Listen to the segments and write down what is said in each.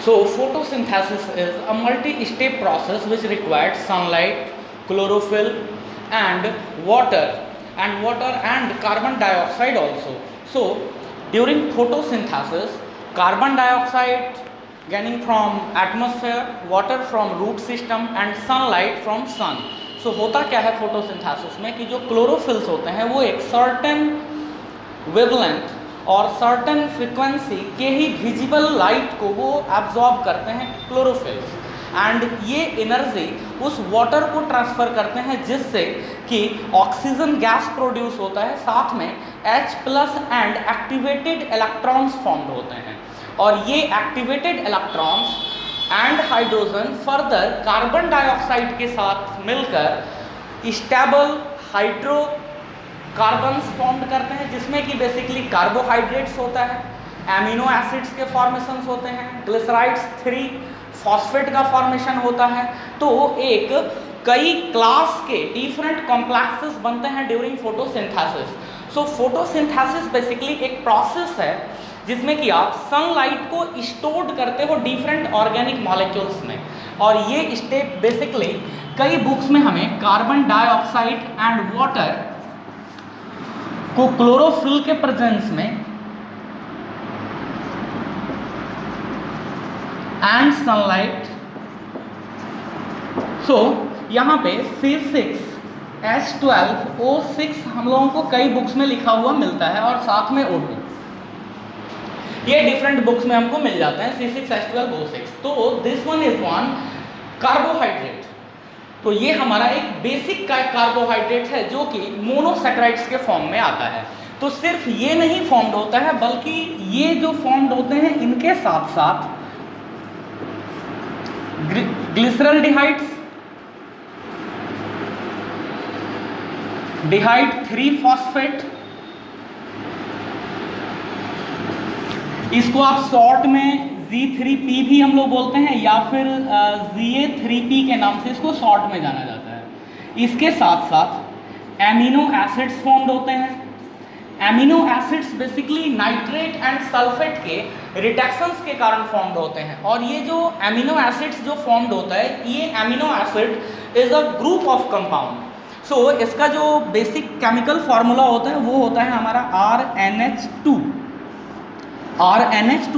So photosynthesis is a multi-step process which requires sunlight, chlorophyll and water and carbon dioxide also. So during photosynthesis, carbon dioxide gaining from atmosphere, water from root system and sunlight from sun. So होता क्या है photosynthesis में कि जो chlorophylls होते हैं वो एक सर्टेन वेवलेंथ और सर्टेन फ्रीक्वेंसी के ही विजिबल लाइट को वो एब्जॉर्ब करते हैं क्लोरोफिल्स, एंड ये एनर्जी उस वाटर को ट्रांसफ़र करते हैं जिससे कि ऑक्सीजन गैस प्रोड्यूस होता है, साथ में H+ and activated electrons formed होते हैं, और ये activated electrons and hydrogen further carbon dioxide के साथ मिलकर स्टेबल हाइड्रोकार्बन्स फॉर्म करते हैं, जिसमें कि बेसिकली कार्बोहाइड्रेट्स होता है, एमिनो एसिड्स के फॉर्मेशंस होते हैं, ग्लिसराइड्स 3 फॉस्फेट का फॉर्मेशन होता है। तो एक कई क्लास के डिफरेंट कॉम्प्लेक्सेस बनते हैं ड्यूरिंग फोटोसिंथेसिस। सो फोटोसिंथेसिस बेसिकली एक प्रोसेस है जिसमें कि आप सनलाइट को स्टोर्ड करते हो डिफरेंट ऑर्गेनिक मॉलिक्यूल्स में, और ये स्टेप बेसिकली कई बुक्स में हमें कार्बन डाइऑक्साइड एंड वाटर को क्लोरोफिल के प्रेजेंस में एंड सनलाइट, सो यहाँ पे C6H12O6 हम लोगों को कई बुक्स में लिखा हुआ मिलता है, और साथ में O2, ये डिफरेंट बुक्स में हमको मिल जाते हैं C6H12O6। तो this one is one carbohydrate, तो ये हमारा एक बेसिक कार्बोहाइड्रेट है जो कि मोनोसैकेराइड्स के फॉर्म में आता है। तो सिर्फ ये नहीं फॉर्म्ड होता है, बल्कि ये जो फॉर्म्ड होते हैं इनके साथ साथ ग्लिसरल्डिहाइड्स, डिहाइड 3 फॉस्फेट, इसको आप शॉर्ट में Z3P भी हम लोग बोलते हैं, या फिर ZA3P के नाम से इसको शॉर्ट में जाना जाता है। इसके साथ साथ एमिनो एसिड्स फॉर्म्ड होते हैं। Amino acids basically nitrate and sulphate के रिडक्शंस के कारण फॉर्म्ड होते हैं, और ये जो एमिनो एसिड्स जो फॉर्म्ड होता है, ये amino acid is a group of compound. So इसका जो बेसिक केमिकल फार्मूला होता है वो होता है हमारा RNH2।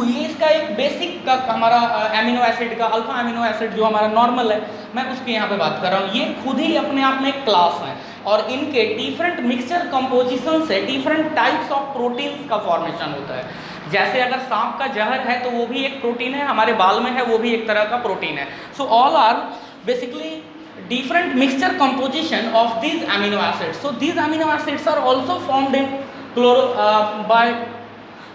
ये इसका एक बेसिक का हमारा एमिनो एसिड का अल्फा एमिनो एसिड जो हमारा नॉर्मल है, मैं उसके यहाँ पे बात कर रहा हूँ। ये खुद ही अपने आप में एक क्लास है, और इनके डिफरेंट मिक्सचर कंपोजिशन से डिफरेंट टाइप्स ऑफ प्रोटीन्स का फॉर्मेशन होता है। जैसे अगर सांप का जहर है तो वो भी एक प्रोटीन है, हमारे बाल में है वो भी एक तरह का प्रोटीन है। So all are basically different mixture composition of these amino acids. So these amino acids are also formed in by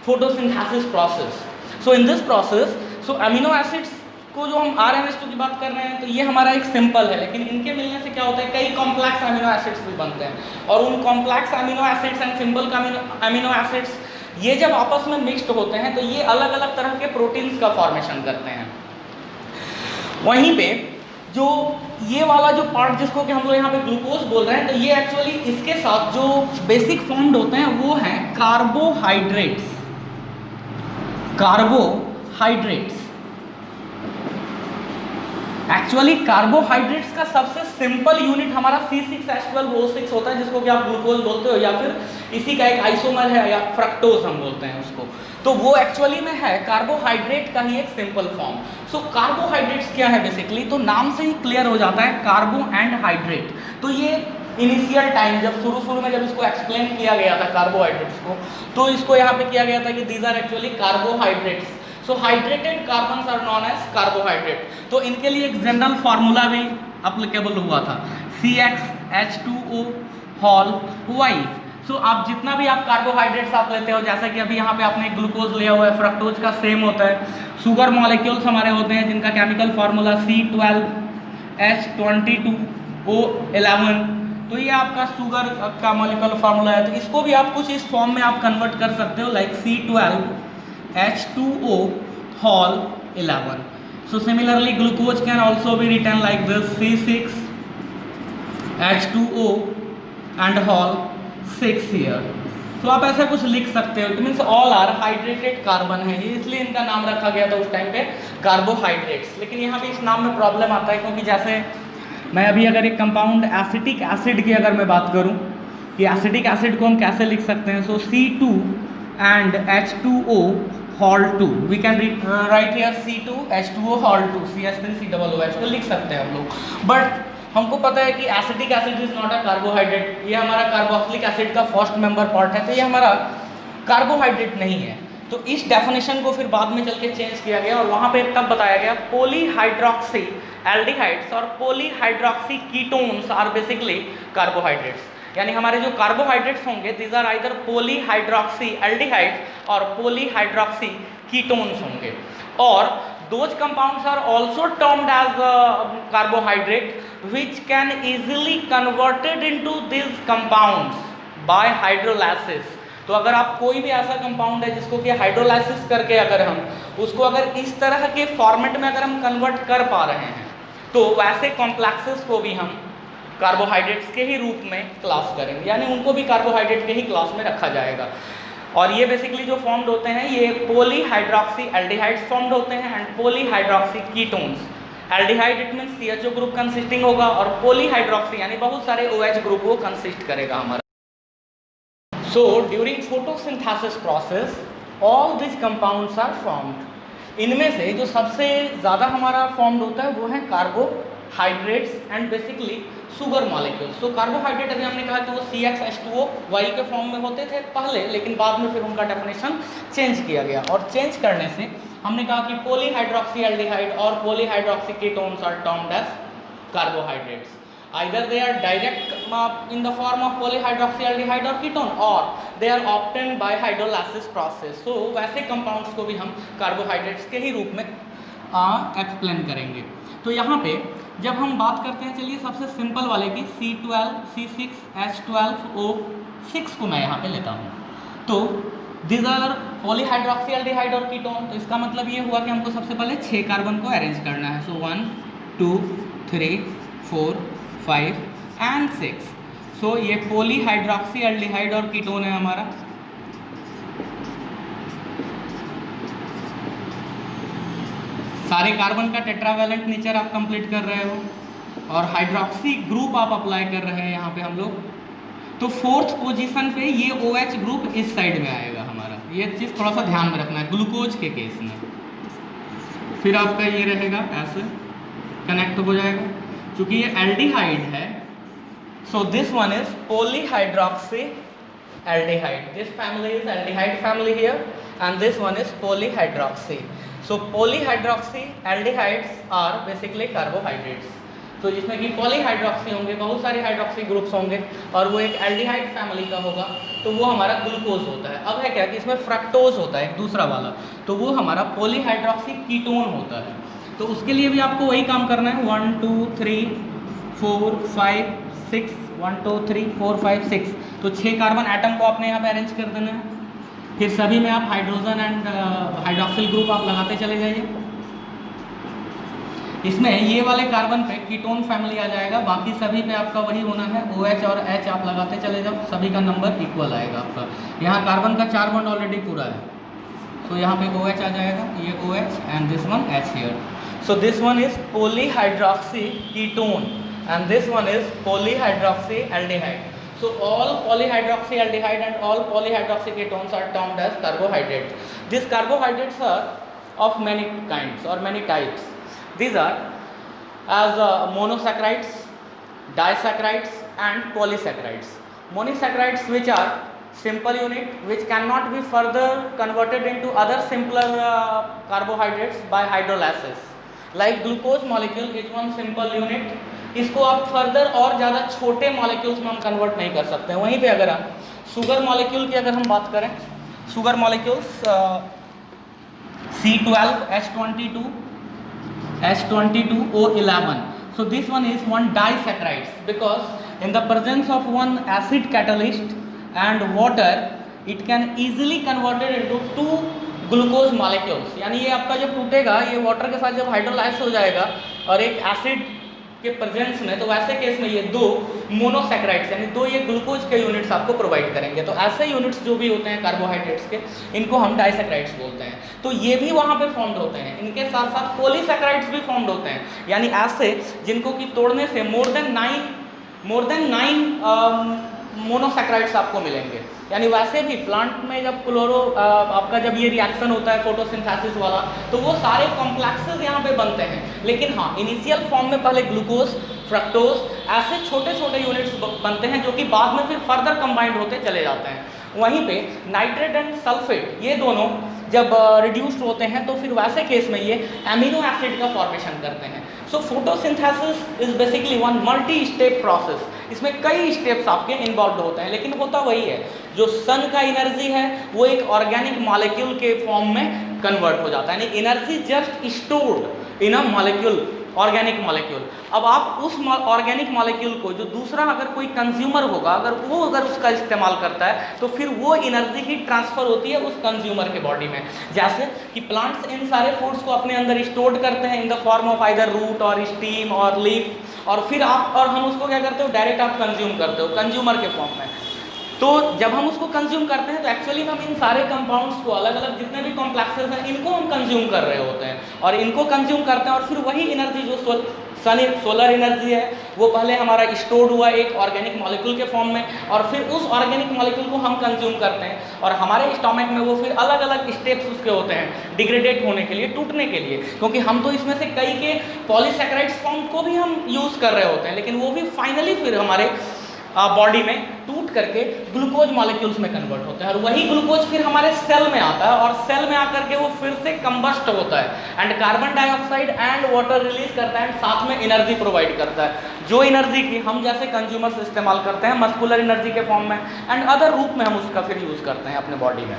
photosynthesis process. So in this process, so amino acids को जो हम RNH2 की बात कर रहे हैं, तो ये हमारा एक सिंपल है, लेकिन इनके मिलने से क्या होता है, कई कॉम्प्लेक्स अमीनो एसिड्स भी बनते हैं, और उन complex amino acids and simple amino acids ये जब आपस में मिक्स्ड होते हैं तो ये अलग अलग तरह के प्रोटीन्स का फॉर्मेशन करते हैं। वहीं पे जो ये वाला जो पार्ट जिसको कि हम लोग यहाँ पे ग्लूकोज बोल रहे हैं, तो ये एक्चुअली इसके साथ जो बेसिक फॉर्म्ड होते हैं वो हैं कार्बोहाइड्रेट्स। एक्चुअली कार्बोहाइड्रेट्स का सबसे सिंपल यूनिट हमारा C6H12O6 होता है, जिसको कि आप ग्लूकोज बोलते हो, या फिर इसी का एक आइसोमर है, या फ्रक्टोज हम बोलते हैं उसको। तो वो एक्चुअली में है कार्बोहाइड्रेट का ही एक सिंपल फॉर्म। सो कार्बोहाइड्रेट्स क्या है बेसिकली, तो नाम से ही क्लियर हो जाता है, कार्बो एंड हाइड्रेट। तो ये इनिशियल टाइम जब शुरू में जब इसको एक्सप्लेन किया गया था कार्बोहाइड्रेट्स को, तो इसको यहाँ पे किया गया था कि these are actually carbohydrates. So hydrated carbons are known as carbohydrate. तो इनके लिए एक जनरल फार्मूला भी अप्लीकेबल हुआ था, CxH2O सो आप जितना भी आप कार्बोहाइड्रेट्स आप लेते हो, जैसा कि अभी यहाँ पे आपने ग्लूकोज लिया हुआ है, फ्रक्टोज का सेम होता है। शुगर मॉलिक्यूल्स हमारे होते हैं जिनका केमिकल फार्मूला C12H22O11, तो ये आपका शुगर का मॉलिक्यूलर फार्मूला है। तो इसको भी आप कुछ इस फॉर्म में आप कन्वर्ट कर सकते हो, like C12H2O11। So similarly glucose can also be written like this, C6H2O and 6 here। तो आप ऐसा कुछ लिख सकते हो, it means all are hydrated carbon है, ये इसलिए इनका नाम रखा गया था उस टाइम पे कार्बोहाइड्रेट्स। लेकिन यहाँ भी इस नाम में प्रॉब्लम आता है, क्योंकि जैसे मैं अभी अगर एक कंपाउंड एसिटिक एसिड की अगर मैं बात करूँ कि एसिटिक एसिड को हम कैसे लिख सकते हैं, so C2 and H2O whole 2, we can write here C2H2O whole 2 CH3COOH को लिख सकते हैं हम लोग। बट हमको पता है कि acetic acid is not a carbohydrate, ये हमारा कार्बोक्सिलिक एसिड का फर्स्ट मेंबर पार्ट है, तो ये हमारा कार्बोहाइड्रेट नहीं है। तो इस डेफिनेशन को फिर बाद में चल के चेंज किया गया और वहाँ पे तब बताया गया पॉलीहाइड्रोक्सी एल्डिहाइड्स और polyhydroxy ketones are basically carbohydrates. यानी हमारे जो कार्बोहाइड्रेट्स होंगे this are either polyhydroxy aldehydes और पॉलीहाइड्रोक्सी कीटोन्स होंगे। और those compounds are also termed as carbohydrate which can easily converted into these compounds by hydrolysis। तो अगर आप कोई भी ऐसा कंपाउंड है जिसको कि हाइड्रोलाइसिस करके अगर हम उसको अगर इस तरह के फॉर्मेट में अगर हम कन्वर्ट कर पा रहे हैं तो वैसे कॉम्प्लेक्सेस को भी हम कार्बोहाइड्रेट्स के ही रूप में क्लास करेंगे, यानी उनको भी कार्बोहाइड्रेट के ही क्लास में रखा जाएगा। और ये बेसिकली जो फॉर्म्ड होते हैं ये पॉलीहाइड्रोक्सी एल्डिहाइड्स फॉर्म्ड होते हैं and polyhydroxy ketones. Aldehyde it means CHO group consisting होगा और पॉलीहाइड्रोक्सी यानी बहुत सारे OH ग्रुप को कंसिस्ट करेगा हमारा। So during photosynthesis process all this compounds are formed. इनमें से जो सबसे ज़्यादा हमारा फॉर्म्ड होता है वो है carbohydrates and basically sugar molecules. तो कार्बोहाइड्रेट अभी हमने कहा कि वो CHH2O Y के फॉर्म में होते थे पहले, लेकिन बाद में फिर उनका डेफिनेशन चेंज किया गया और चेंज करने से हमने कहा कि पॉलीहाइड्रोक्सी एल्डिहाइड और polyhydroxy ketones are termed as carbohydrates. Either they are direct in the form of polyhydroxyaldehyde or ketone or they are obtained by hydrolysis process। So वैसे compounds को भी हम carbohydrates के ही रूप में एक्सप्लेन करेंगे। तो यहाँ पे जब हम बात करते हैं, चलिए सबसे सिंपल वाले की C12 C6H12O6 को मैं यहाँ पे लेता हूँ। तो दिस आर पॉलीहाइड्रोक्सीएल्डिहाइड और कीटोन। तो इसका मतलब ये हुआ कि हमको सबसे पहले 6 कार्बन को अरेंज करना है। सो 1 2 3 4 5 एंड 6। सो ये पॉलीहाइड्रोक्सीएल्डिहाइड और कीटोन है हमारा। सारे कार्बन का टेट्रावैलेंट नेचर आप कंप्लीट कर रहे हो और हाइड्रोक्सी ग्रुप आप अप्लाई कर रहे हैं यहाँ पे हम लोग। तो 4th पोजीशन पे ये OH ग्रुप इस साइड में आएगा हमारा, ये चीज़ थोड़ा सा ध्यान में रखना है ग्लूकोज के केस में। फिर आपका ये रहेगा ऐसे कनेक्ट हो जाएगा, क्योंकि ये एल्डिहाइड है। सो this one is polyhydroxy aldehyde, this family is aldehyde family here and this one is polyhydroxy। So polyhydroxy aldehydes are basically carbohydrates। तो जिसमें कि पॉलीहाइड्रोक्सी होंगे, बहुत सारे हाइड्रोक्सी ग्रुप्स होंगे और वो एक एल्डिहाइड फैमिली का होगा, तो वो हमारा ग्लूकोज होता है। अब है क्या कि इसमें फ्रक्टोज होता है एक दूसरा वाला, तो वो हमारा पॉलीहाइड्रोक्सी कीटोन होता है। तो उसके लिए भी आपको वही काम करना है, 1 2 3 4 5 6 1 2 3 4 5 6। तो 6 कार्बन एटम को आपने यहाँ पे अरेंज कर देना है। फिर सभी में आप हाइड्रोजन एंड हाइड्रोक्सिल ग्रुप आप लगाते चले जाइए। इसमें ये वाले कार्बन पे कीटोन फैमिली आ जाएगा, बाकी सभी पे आपका वही होना है, OH और H आप लगाते चले जाओ, सभी का नंबर इक्वल आएगा आपका। यहाँ कार्बन का 4 बॉन्ड ऑलरेडी पूरा है, तो यहाँ पे OH आ जाएगा, ये OH and this one H here. So this one is polyhydroxy ketone and this one is polyhydroxy aldehyde. So all polyhydroxyaldehyde and all polyhydroxy ketones are termed as carbohydrates। These carbohydrates are of many kinds or many types। These are as monosaccharides, disaccharides and polysaccharides। Monosaccharides which are simple unit which cannot be further converted into other simpler carbohydrates by hydrolysis। Like glucose molecule is one simple unit, इसको आप further और ज़्यादा छोटे molecules में हम convert नहीं कर सकते हैं। वहीं पे अगर हम शुगर मॉलिक्यूल की अगर हम बात करें, sugar molecules C12H22 H22O11। So this one is one disaccharides because in the presence of one acid catalyst and water it can easily converted into 2 glucose molecules. यानी ये आपका जब टूटेगा, ये वाटर के साथ जब हाइड्रोलाइज हो जाएगा और एक एसिड के प्रेजेंस में, तो वैसे केस में ये 2 मोनोसैकेराइड्स यानी 2 ये ग्लूकोज के यूनिट्स आपको प्रोवाइड करेंगे। तो ऐसे यूनिट्स जो भी होते हैं कार्बोहाइड्रेट्स के, इनको हम डाइसैकेराइड्स बोलते हैं। तो ये भी वहाँ पे फॉर्म्ड होते हैं। इनके साथ साथ पॉलीसैकेराइड्स भी फॉर्म्ड होते हैं, यानी ऐसे जिनको कि तोड़ने से मोर देन 9 मोनोसैकेराइड्स आपको मिलेंगे। यानी वैसे भी प्लांट में जब आपका जब ये रिएक्शन होता है फोटोसिंथेसिस वाला, तो वो सारे कॉम्प्लेक्सेस यहाँ पे बनते हैं। लेकिन हाँ, इनिशियल फॉर्म में पहले ग्लूकोज, फ्रक्टोज ऐसे छोटे छोटे यूनिट्स बनते हैं जो कि बाद में फिर फर्दर कंबाइंड होते चले जाते हैं। वहीं पे नाइट्रेट एंड सल्फेट ये दोनों जब रिड्यूस्ड होते हैं तो फिर वैसे केस में ये एमिनो एसिड का फॉर्मेशन करते हैं। सो photosynthesis is basically one multi step process. इसमें कई स्टेप्स आपके इन्वॉल्व होते हैं, लेकिन होता वही है, जो सन का एनर्जी है वो एक ऑर्गेनिक मॉलिक्यूल के फॉर्म में कन्वर्ट हो जाता है, यानी energy just stored in a molecule, organic molecule. अब आप उस ऑर्गेनिक मॉलिक्यूल को जो दूसरा अगर कोई कंज्यूमर होगा, अगर उसका इस्तेमाल करता है, तो फिर वो एनर्जी ही ट्रांसफर होती है उस कंज्यूमर के बॉडी में। जैसे कि प्लांट्स इन सारे फूड्स को अपने अंदर स्टोर करते हैं in the form of either root और स्टीम और लीफ, और फिर हम उसको क्या करते हो, डायरेक्ट आप कंज्यूम करते हो कंज्यूमर के फॉर्म में। तो जब हम उसको कंज्यूम करते हैं तो एक्चुअली हम इन सारे कंपाउंड्स को, अलग अलग जितने भी कॉम्प्लेक्सेस हैं, इनको हम कंज्यूम कर रहे होते हैं, और इनको कंज्यूम करते हैं, और फिर वही एनर्जी जो सोलर एनर्जी है वो पहले हमारा स्टोर्ड हुआ एक ऑर्गेनिक मॉलिक्यूल के फॉर्म में, और फिर उस ऑर्गेनिक मॉलिक्यूल को हम कंज्यूम करते हैं, और हमारे स्टमक में वो फिर अलग अलग स्टेप्स उसके होते हैं डिग्रेडेट होने के लिए, टूटने के लिए, क्योंकि हम तो इसमें से कई के पॉलीसैकेराइड्स फॉर्म को भी हम यूज़ कर रहे होते हैं, लेकिन वो भी फाइनली फिर हमारे बॉडी में टूट करके ग्लूकोज मॉलिक्यूल्स में कन्वर्ट होते हैं, और वही ग्लूकोज फिर हमारे सेल में आता है, और सेल में आकर के वो फिर से कंबस्ट होता है and carbon dioxide and water release करता है, एंड साथ में एनर्जी प्रोवाइड करता है, जो एनर्जी की हम जैसे कंज्यूमर्स इस्तेमाल करते हैं मस्कुलर एनर्जी के फॉर्म में, एंड अदर रूप में हम उसका फिर यूज़ करते हैं अपने बॉडी में।